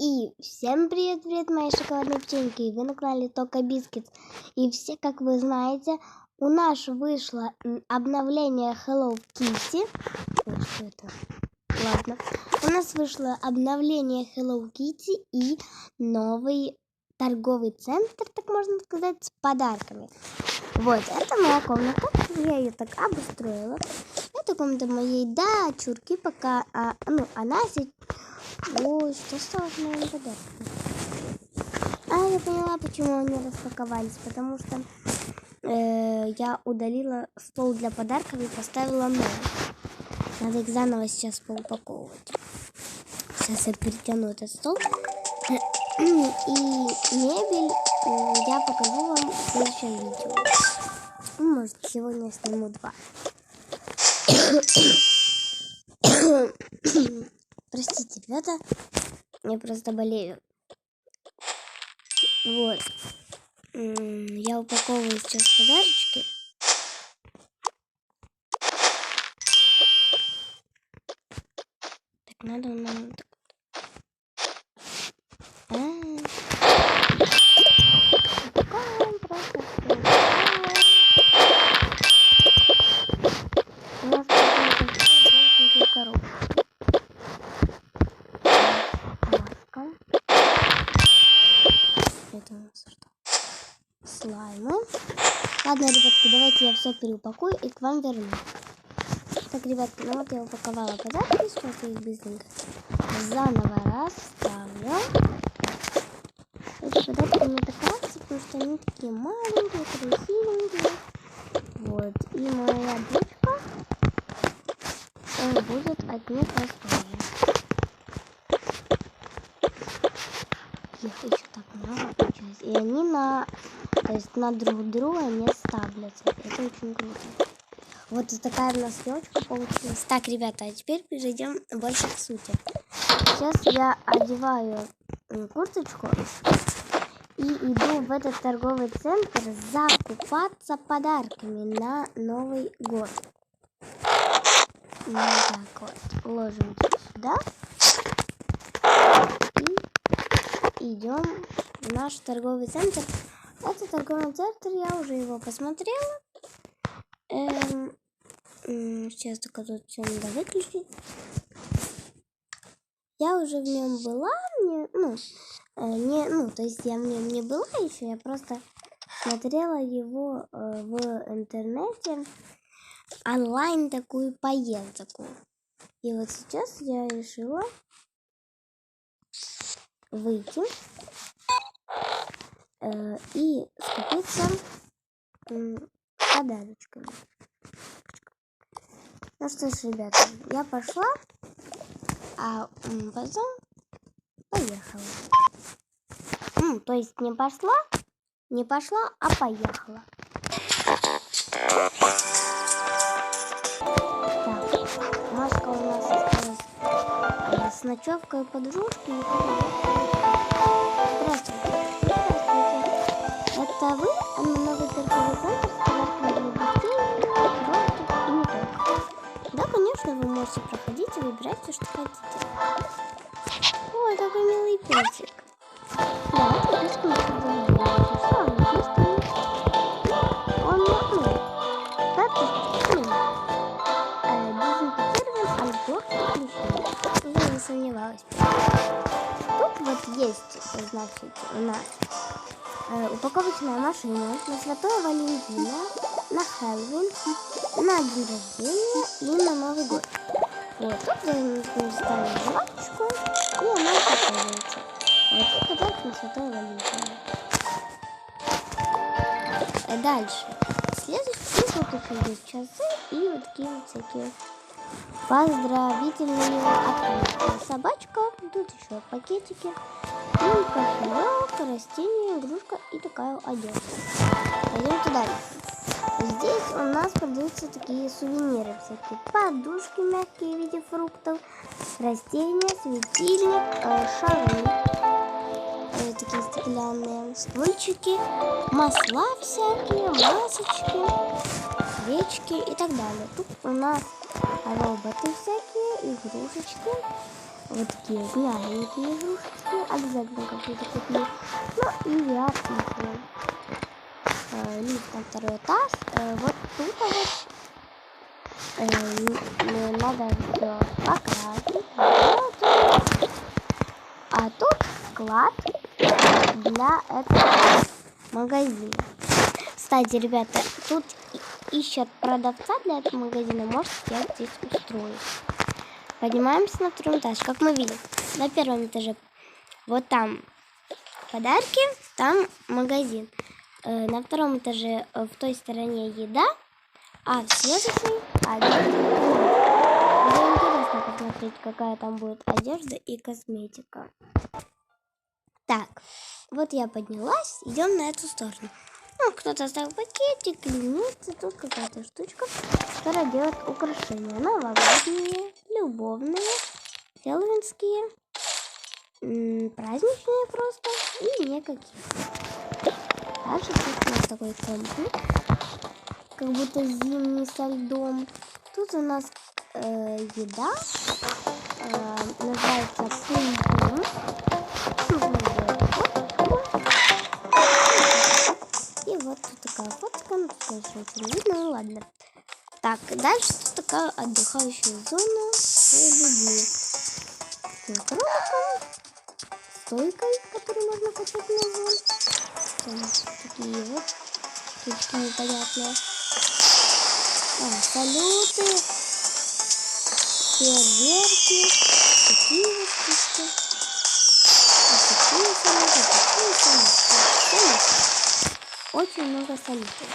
И всем привет, мои шоколадные печеньки, вы на канале Тока Бискетс. И все, как вы знаете, у нас вышло обновление Hello Kitty. Ой, что это? Ладно. У нас вышло обновление Hello Kitty и новый торговый центр, так можно сказать, с подарками. Вот, это моя комната, я ее так обустроила. Это комната моей дочурки, пока, она сейчас... Ой, что стало с моим подарком? Я поняла, почему они распаковались, потому что я удалила стол для подарков и поставила новый. Надо их заново сейчас поупаковывать. Сейчас я перетяну этот стол. И мебель я покажу вам в следующем видео. Может, сегодня сниму 2. Простите, ребята, я просто болею. Вот. Я упаковываю сейчас подарочки. Так, надо нам... Упаковываем просто. У нас тут коробка. Это у нас что? Слаймы. Ладно, ребятки, давайте я все переупакую и к вам верну. Так, ребятки, ну вот я упаковала подарки. Сейчас я их быстренько заново расставлю. Эти подарки мне так нравятся, потому что они такие маленькие, красивенькие. Вот. И моя дочка будет от них восторжена. Их еще так много получилось. И они на друг друга не ставятся. Это очень круто. Вот такая у нас елочка получилась. Так, ребята, а теперь перейдем больше к сути. Сейчас я одеваю курточку и иду в этот торговый центр закупаться подарками на Новый год. Вот так вот. Ложим сюда. И идем в наш торговый центр. Это торговый центр, я уже его посмотрела. Сейчас только тут все надо выключить. Я уже в нем была, то есть я в нем не была еще, я просто смотрела его в интернете, онлайн такую поездку. И вот сейчас я решила выйти и скупиться подарочками. Ну что ж, ребята, я пошла, а потом поехала. То есть не пошла, а поехала. Так, Машка у нас осталась с ночевкой подружки. Здравствуйте. Это вы? Новый торговый центр с подарками для детей, взрослых и не только. Да, конечно, вы можете проходить и выбирать все, что хотите. Ой, какой милый песик. Да, это песик мы создаем. Он дезинфицирован от блох и клещей. Я не сомневалась. Тут вот есть, значит, у нас упаковочная машина на Святое Валентина, на Хэллоуин, на день рождения и на Новый год. Вот, тут мы ставим галочку, и она упаковывается. Вот, и подарок на Святое Валентина. Дальше. Следующий, вот еще есть часы и вот такие вот всякие поздравительные открытки. Собачка, тут еще пакетики, и кошелек, растение, игрушка и такая одежда. Пойдемте дальше. Здесь у нас продаются такие сувениры, всякие подушки мягкие в виде фруктов, растения, светильник, шары, такие стеклянные, стульчики, масла всякие, масочки, свечки и так далее. Тут у нас роботы всякие, игрушечки, вот такие мягенькие игрушечки. Обязательно какие-то купили. Ну и я смотрю. Лифт на второй этаж. Вот тут вот надо все покрасить. А тут склад для этого магазина. Кстати, ребята, тут ищут продавца для этого магазина. Можете я здесь устроить. Поднимаемся на второй этаж. Как мы видим, на первом этаже вот там подарки, там магазин. На втором этаже в той стороне еда, а в следующей одежда. Мне интересно посмотреть, какая там будет одежда и косметика. Так, вот я поднялась, идем на эту сторону. Ну, кто-то оставил пакетик, ленится, тут какая-то штучка, которая делает украшения. Новогодние, любовные, хэллоуинские, праздничные просто и никакие. Дальше тут у нас такой комплект, как будто зимний со льдом. Тут у нас еда, называется пум-пум. И вот тут такая фотка, ну тут конечно не видно, ну ладно. Так, дальше тут такая отдыхающая зона с людьми. Таким кроликом, стойкой, которую можно качать ногой. Там такие вот штучки непонятные. Салюты, фейерверки, такие вот штучки. Вот такие салюты, такие салюты. Очень много салютов.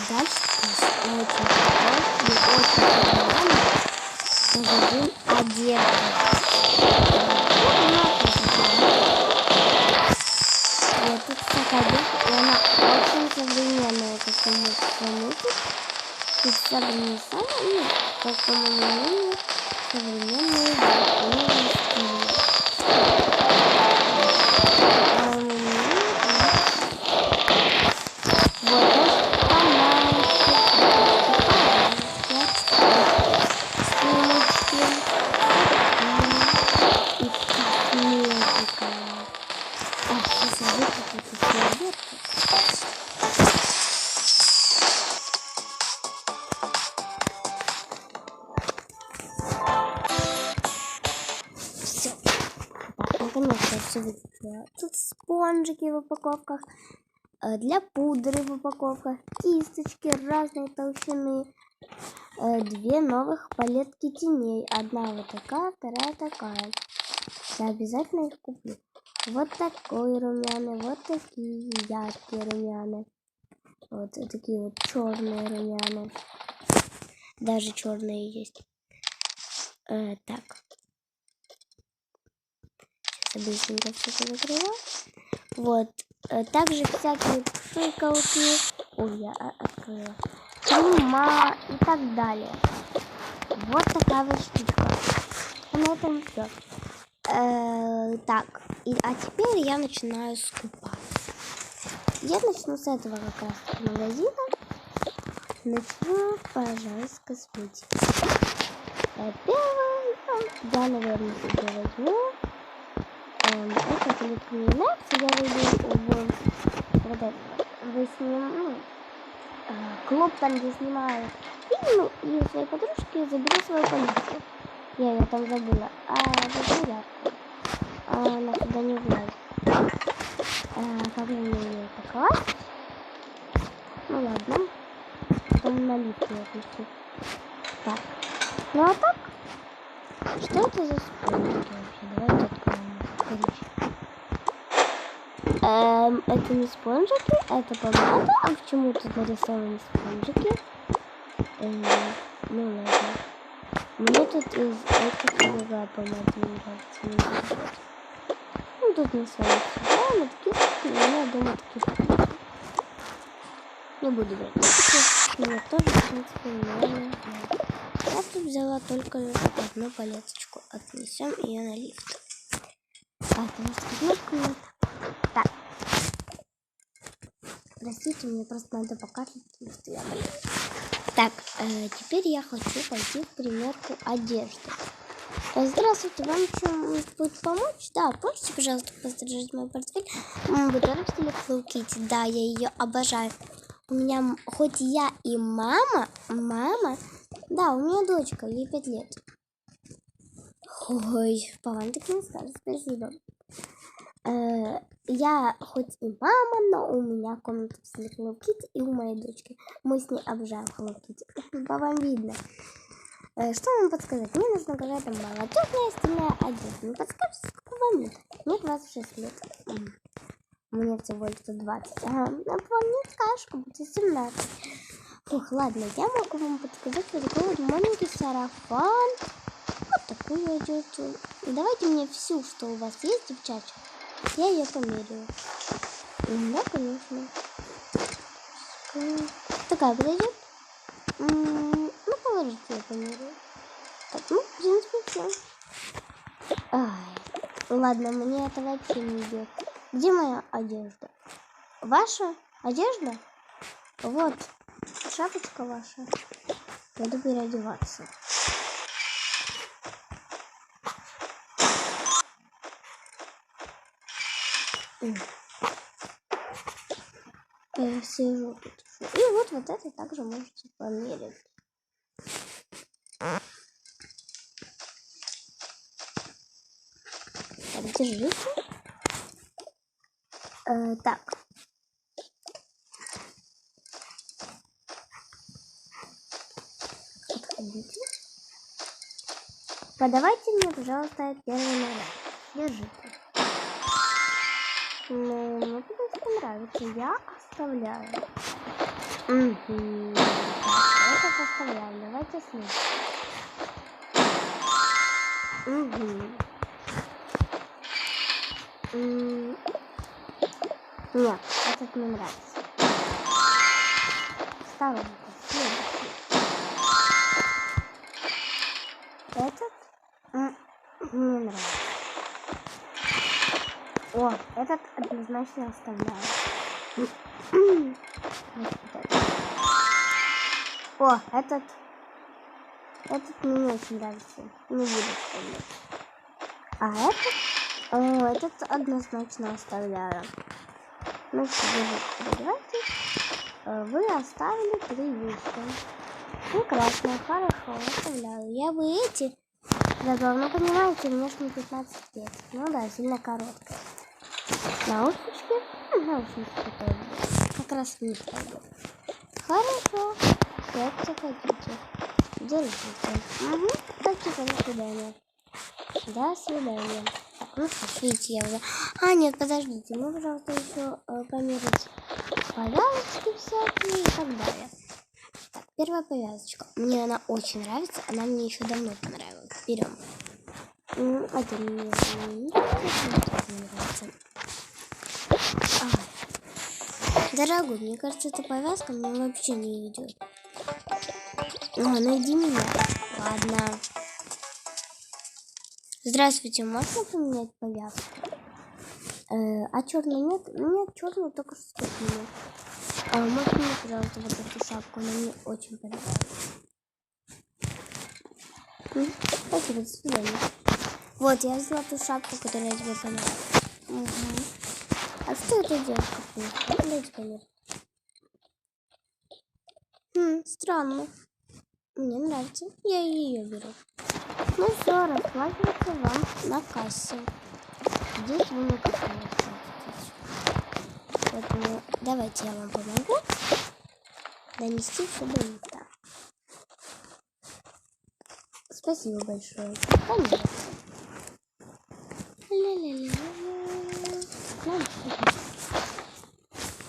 Дальше очень магазин одежды. Вот тут такая одежда, и она очень современная, как вы можете заметить. Тут современные самые, как по моему мнению, современные новые стили. Наконец-то все выпустила. Тут спонжики в упаковках, для пудры в упаковках, кисточки разной толщины, две новых палетки теней. Одна вот такая, вторая такая. Я обязательно их куплю. Вот такой румяный, вот такие яркие румяны. Вот такие вот черные румяны. Даже черные есть. Так. Быстренько все это закрываю. Вот. Также всякие пшикалки. Ой, я открыла. Крема и так далее. Вот такая вот штучка. А на этом все. Так. А теперь я начинаю скупать. Я начну с этого как раз магазина. Начну, пожалуй, с косметики. Первое, я, наверное, себе возьму. Это поликлинакция, я выйду в клуб, там где снимаю фильм, и у своей подружки заберу свою полицию. Я ее там забыла, возьму яркую. Она сюда не влазит. Как мне ее покласть? Ну ладно, потом на лифте отнесу. Так, ну а так, что это за спонжики вообще? Давайте откроем. Это не спонжики, это помада. А почему тут нарисованы спонжики? Ну ладно. Мне тут из этих другая помада не нравится. Ну тут нарисованы сюда, вот кисточки, у меня дома таких нет. Не буду брать кисточки, мне тоже, в принципе, не нужно. Я тут взяла только одну палеточку. Отнесем ее на лифт. Так, кнопку нет. Так. Простите, мне просто надо покашлять, потому что я болею. Так, теперь я хочу пойти в примерку одежды. Здравствуйте, вам что-нибудь помочь? Да, можете, пожалуйста, постражать мой портфель? Вы тоже хотели Hello Kitty? Да, я ее обожаю. У меня, хоть я и мама, да, у меня дочка, ей 5 лет. Ой, по вам так не скажешь, спасибо. Я хоть и мама, но у меня комната в стиле Hello Kitty и у моей дочки. Мы с ней обожаем Hello Kitty. По вам видно. Что вам подсказать? Мне нужна какая-то молодежная стильная одежда. Не подскажете, сколько вам лет? Мне 26 лет. Мне всего лишь 20. Ага, вам не скажешь, как будто 17. Ух, ладно, я могу вам подсказать вот такой вот маленький сарафан. Вот такую одежду. Давайте мне всю, что у вас есть, девчачья. Я ее померяю. Да, конечно. Такая подойдет? Ну, положите, я померяю. Так, ну, в принципе, все. Ай, ладно, мне это вообще не идет. Где моя одежда? Ваша одежда? Вот, шапочка ваша. Пойду переодеваться. Сижу тут. И вот это также можете померить. Так, держите. Так. Подходите. Подавайте мне, пожалуйста, первый наряд. Держите. Ну, мне это нравится. Я оставляю. Это оставляю. Давайте следующий. Нет, этот мне нравится. Сторонка. Следующий. Этот мне нравится. О, этот однозначно оставляю. О, этот мне не очень нравится. Не буду оставлять. А этот однозначно оставляю. Ну, давайте. Вы оставили 3 вещи. Прекрасно, хорошо, оставляю. Я бы эти забрал, но понимаете, мне же не 15 лет. Ну да, сильно короткая. Наушнички тоже. Как раз не пойдет. Хорошо. Как хотите. Держите. Спасибо, до свидания. До свидания. Так, ну что, видите, я уже... нет, подождите. Ну, пожалуйста, еще померить повязочки всякие и так далее. Так, первая повязочка. Мне она очень нравится. Она мне еще давно понравилась. Берем. Это мне не нравится. Дорогой, мне кажется, эта повязка мне вообще не идет. Найди меня. Ладно. Здравствуйте, можно поменять повязку? А черный нет? Нет, черный только что нет. Можно мне, пожалуйста, вот эту шапку? Она мне очень понравилась. Спасибо, до свидания. Вот, я взяла ту шапку, которая тебе понравилась. А что это девушка? Дайте померить. Странно. Мне нравится. Я ее беру. Ну все, расплачиваться вам на кассе. Здесь вы не расплатитесь. Поэтому давайте я вам помогу донести все до места. Спасибо большое. Понятно.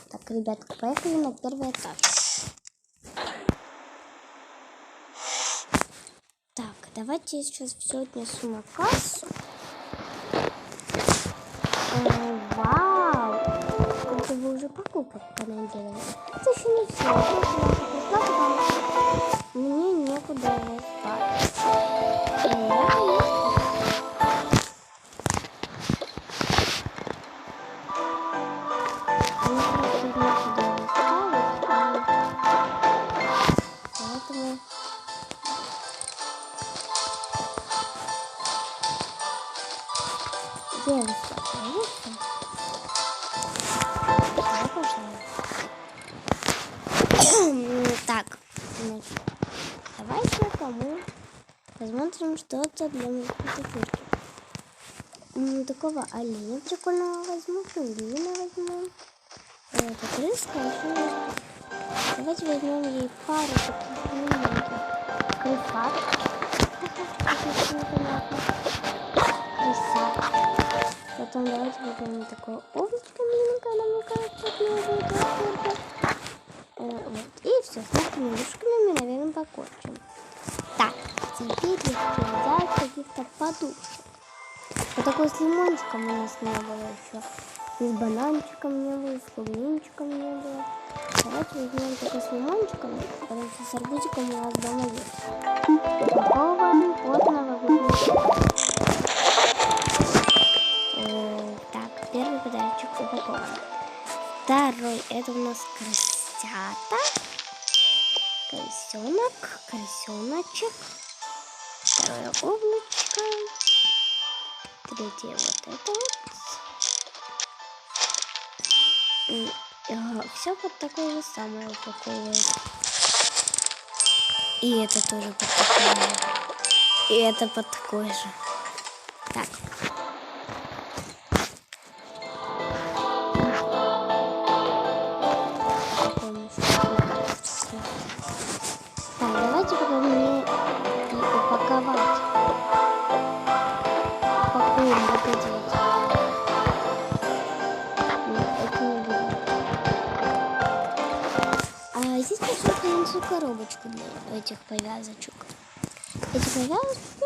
Так, ребятка, поехали на первый этаж. Так, давайте я сейчас все отнесу на кассу. Вау! Это вы уже покупок понадели. Это еще не все. Мне некуда его ставить. Первенство. Я пошла. Так, значит, давайте кому посмотрим что-то для мультифигурки. Такого оленя прикольного возьму, пингвина возьму. Это крыска, еще есть. Давайте возьмем ей пару таких маленьких крысат. Непонятно. Крысат. Потом давайте возьмем такое облачко миленькое, нам мне кажется, от него будет восторга. Вот. И все, с нашими игрушками мы, наверное, покончим. Так, теперь если взять каких-то подушек. Вот такой с лимончиком у нас не было еще. И с бананчиком не было, и с клубничком не было. Давайте возьмем такой с лимончиком, потому что с арбузиком у нас дома есть. Упакован под новогодний. Так, первый подарочек упакован. Второй, это у нас крысята. Крысенок, крысеночек. Второе облачко. Третье вот это вот. Все под такое же самое упаковывает. И это тоже под такое. И это под такое же. Так. Так, давайте пока мне и упаковать. Упакуем вот эти вот. Нет, это не будет. А здесь я принесу коробочку для этих повязочек. Эти повязочки.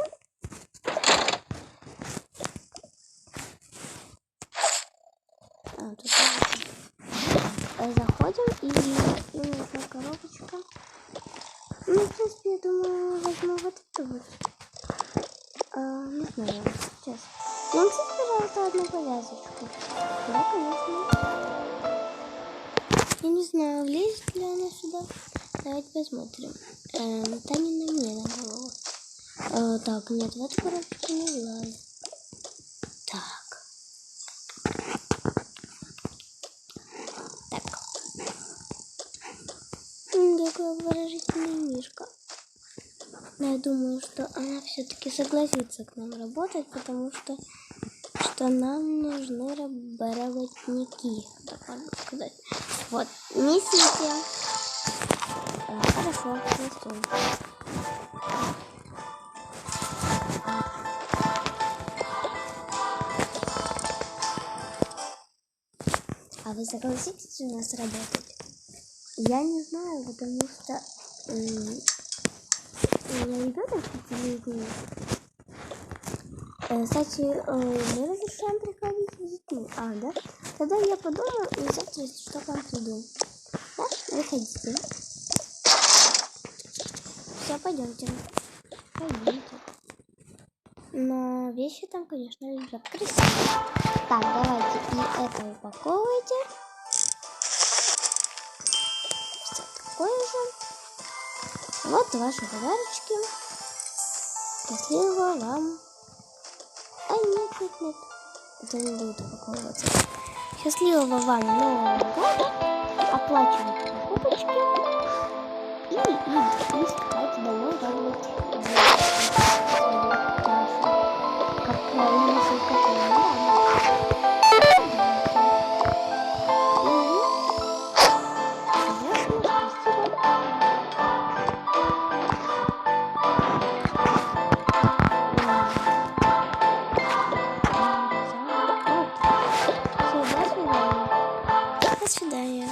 Тут заходим и нужна коробочка. Ну, в принципе, я думаю, возьму вот эту вот. Не знаю, сейчас. Принесите, пожалуйста, одну повязочку. Да, конечно. Я не знаю, влезет ли она сюда. Давайте посмотрим. Танина не на голову. Так, нет, в эту коробочку не влазит. Так. Какой выразительный мишка. Но я думаю, что она все-таки согласится к нам работать, потому что нам нужны работники, так можно сказать. Вот, несите. Хорошо, несу. А вы согласитесь у нас работать? Я не знаю, потому что у меня ребенок 5 дней. Кстати, мы разрешаем приходить с детьми. Да? Тогда я подумаю и завтра, если что, к вам приду. Да? Выходите. Все, пойдемте. Пойдемте. Но вещи там, конечно, лежат красиво. Так, давайте и это упаковывайте. Все такое же. Вот ваши подарочки. Счастливо вам. Нет. Это не будет упаковываться. Счастливого вам Нового года. Оплачивайте покупочки. И ступайте домой радовать. До свидания.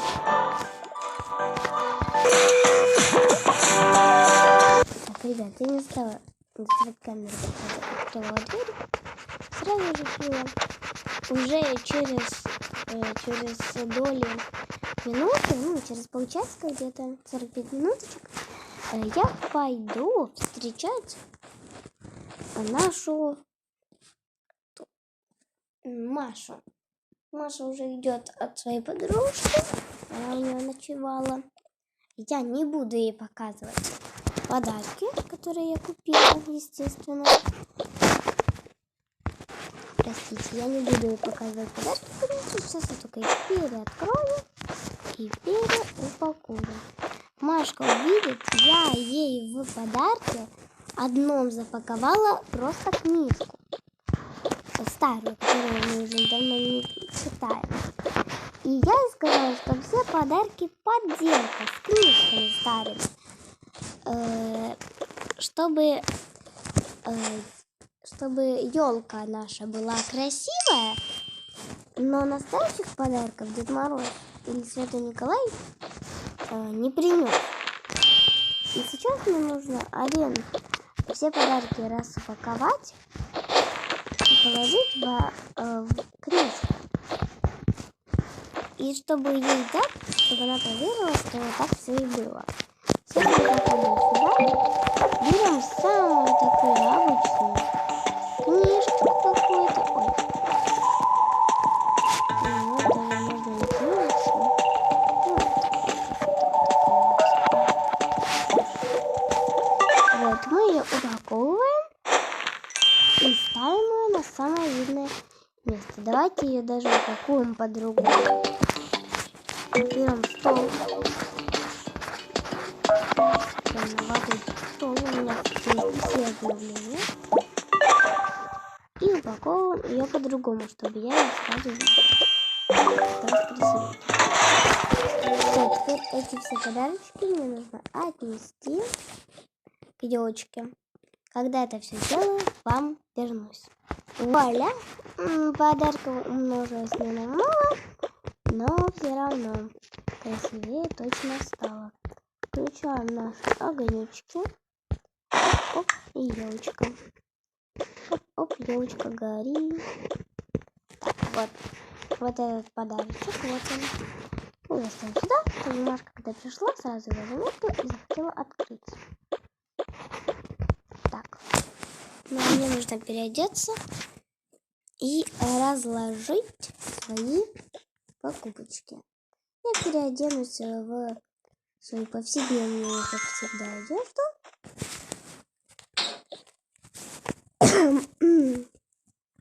Так, ребят, я не стала доставать камеру, открывала дверь. Сразу же слила. Уже через доли минуты, ну, через полчасика, где-то 45 минуточек, я пойду встречать нашу Машу. Маша уже идет от своей подружки. Она у нее ночевала. Я не буду ей показывать подарки, которые я купила, естественно. простите, я не буду показывать подарки. Сейчас я только их переоткрою и переупакую. Машка увидит, я ей в подарке одном запаковала просто книжку. Старую, которую мы уже давно не читаем. И я ей сказала, что все подарки подделка с книжками старыми. Чтобы елка наша была красивая, но настоящих подарков Дед Мороз или Святой Николай не принес. И сейчас мне нужно все подарки распаковать и положить в книжку. И чтобы ей дать, чтобы она проверила, что вот так все и было. Все запаковали сюда. Берем самую такую обычную книжку какую-то. Ой. Вот, даже можно не книжечку. Вот, мы ее упаковываем и ставим ее на самое видное место. Давайте ее даже упакуем по-другому. Берем стол. Стол, у меня есть все обновления. И упаковываем ее по-другому, чтобы я ее сразу видела. Все, теперь эти все подарочки мне нужно отнести к елочке. Когда это все сделаю, вам вернусь. Вуаля! Подарков умножилось не намного, но все равно красивее точно стало. Включаем наши огонечки. Оп, и елочка. Оп, елочка горит. Так, вот этот подарочек, вот он. Увесим сюда, чтобы Машка, когда пришла, сразу его заметила и захотела открыть. Так, ну, мне нужно переодеться и разложить свои покупочки. Я переоденусь в свою повседневную, как всегда, одежду.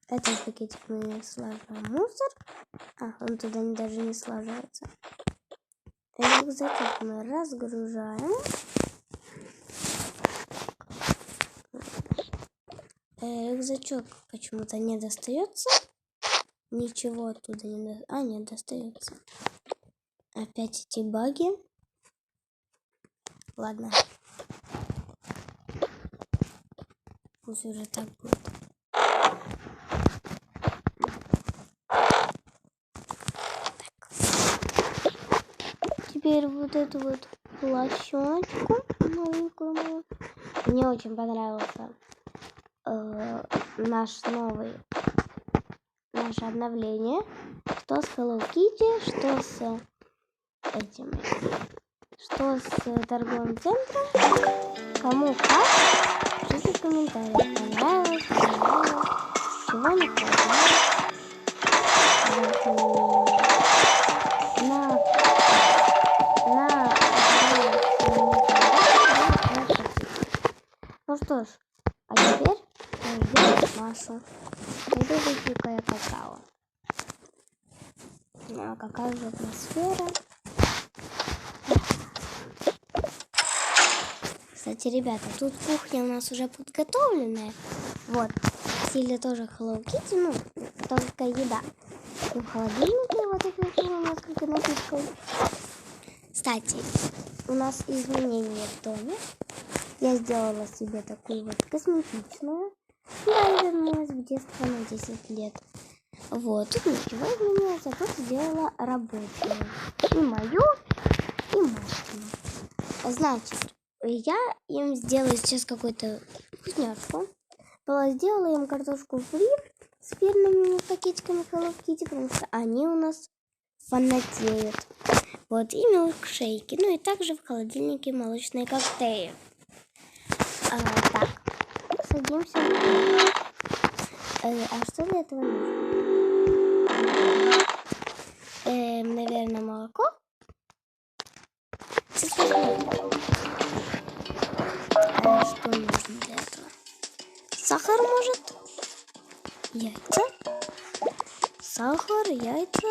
Этот пакетик мы сложим в мусор. Он туда даже не сложится. Рюкзачок мы разгружаем. Рюкзачок почему-то не достается. Ничего оттуда не достается. Нет, достается. Опять эти баги. Ладно. Пусть уже так будет. Так. Теперь вот эту вот площадку новенькую. Мне очень понравился наше обновление. Что с Hello Kitty, что с торговым центром. Кому как, пишите в комментариях. Понравилось, чего не хватает. Ну что ж, а теперь ждем Машу. Пойду выпью-ка я какао. А какая же атмосфера. Кстати, ребята, тут кухня у нас уже подготовленная. Вот, в стиле тоже Hello Kitty, ну, только еда. И в холодильнике вот таких несколько напитков. Кстати, у нас изменения в доме. Я сделала себе такую вот косметичную. Я вернулась в детство на 10 лет. Вот, тут ничего изменилось, а тут сделала рабочую. И мою, и Машкину. Значит, я им сделаю сейчас какую-то вкусняшку. Сделала им картошку фри с фирменными пакетиками Hello Kitty, потому что они у нас фанатеют. Вот, и милкшейки. Ну и также в холодильнике молочные коктейли. Так, садимся. А что для этого нужно? Наверное, молоко. Что нужно для этого? Сахар, может? Яйца. сахар, яйца.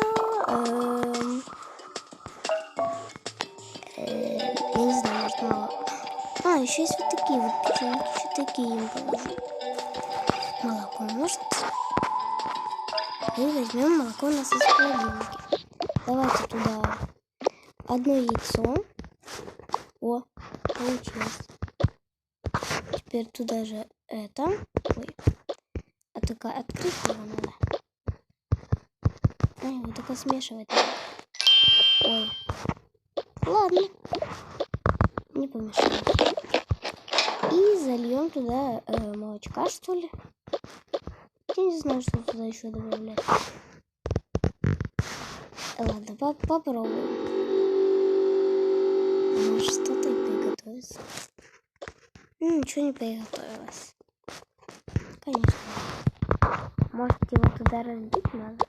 Я не знаю, может мало. Еще есть вот такие вот печеньки, еще такие им положу. Молоко может. И возьмем молоко у нас из холодильника. Давайте туда одно яйцо. О, получилось. Теперь туда же это. Ой. А только открыть его надо. Вот только смешивать надо. Ой. Ладно. Не помешает. И зальем туда молочка, что ли. Я не знаю, что туда еще добавлять. Ладно, попробуем. Может, что-то и приготовится. Ничего не приготовилось. Конечно. Может, его туда разбить надо?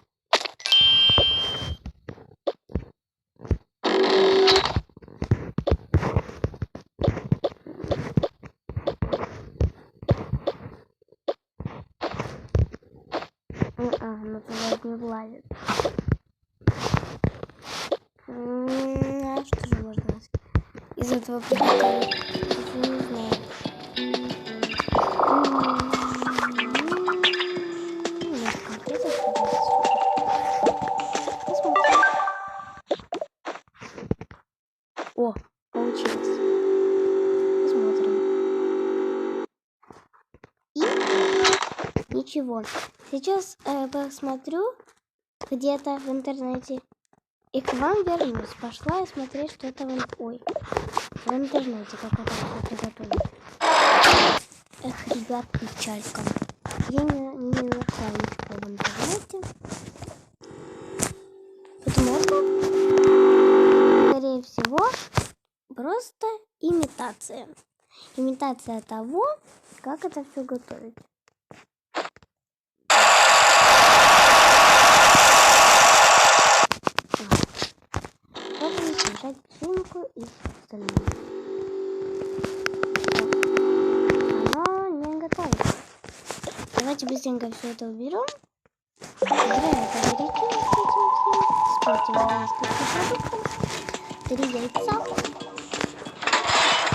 Но туда не влазит. А что же можно из этого приготовить? Я не знаю. Может, конфеты посмотрим. О, получилось. Посмотрим. И ничего. Сейчас посмотрю где-то в интернете. И к вам вернусь. Пошла я смотреть, что это в интернете, как это все приготовить. Эх, ребят, печалька. Я не нашла ничего в интернете. Потому что, скорее всего, просто имитация. Имитация того, как это все готовить. Смешать печеньку и остальное. Оно не готовится. Давайте быстренько все это уберем. Убираем это горячее с этим всем. Спортим несколько продуктов. 3 яйца.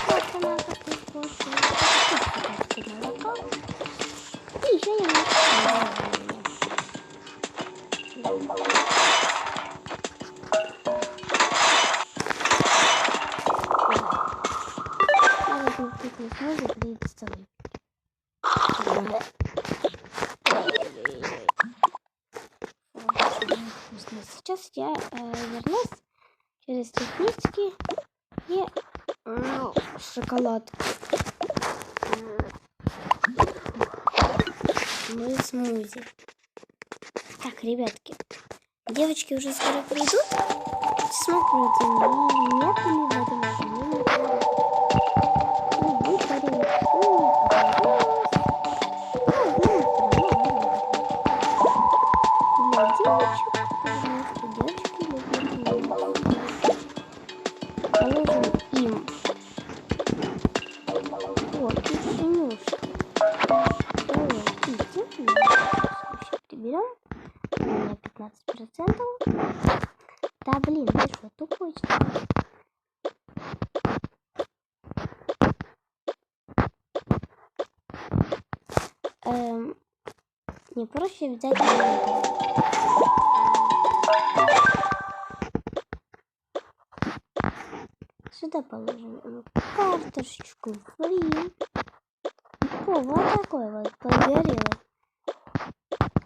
Вот она как испортила. Чуть молока. И еще немножко. Можно прийти с тобой. Сейчас я вернусь через технически и шоколад. Мы смузи. Так, ребятки, девочки уже скоро придут. Смотрите, нет ли в этом магазине. Положим им вот печенюшки. Приберем на 15%. Да блин, ты что, тупой? Не проще взять сюда положим картошечку фри. О, вот такой вот подгорело.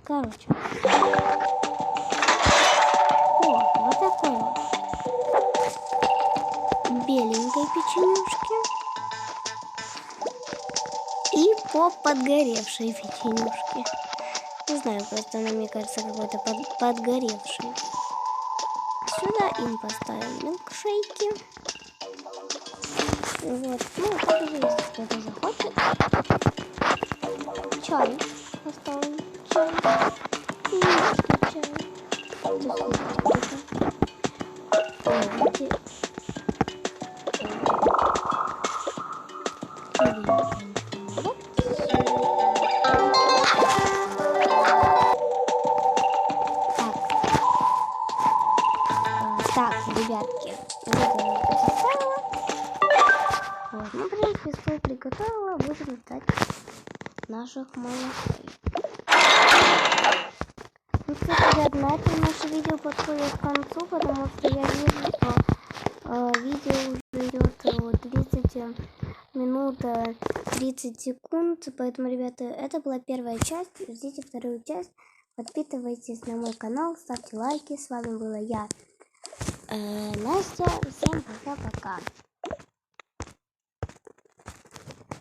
Короче. О, вот такой вот. Беленькой печенюшки. И по подгоревшей печенюшке. Не знаю, просто она, мне кажется, какой-то подгоревший. Сюда им поставим милкшейки. Вот. Ну, как уже есть, кто-то захочет. Чай поставим. Чай. Немножко чай. Так, Вот, ну, в принципе, стол приготовила, будем ждать наших малышей. Ну, кстати, ребят, на этом наше видео подходит к концу, потому что я вижу, что видео уже идет 30 минут 30 секунд. Поэтому, ребята, это была первая часть. Ждите вторую часть. Подписывайтесь на мой канал, ставьте лайки. С вами была я, Настя. Всем пока-пока.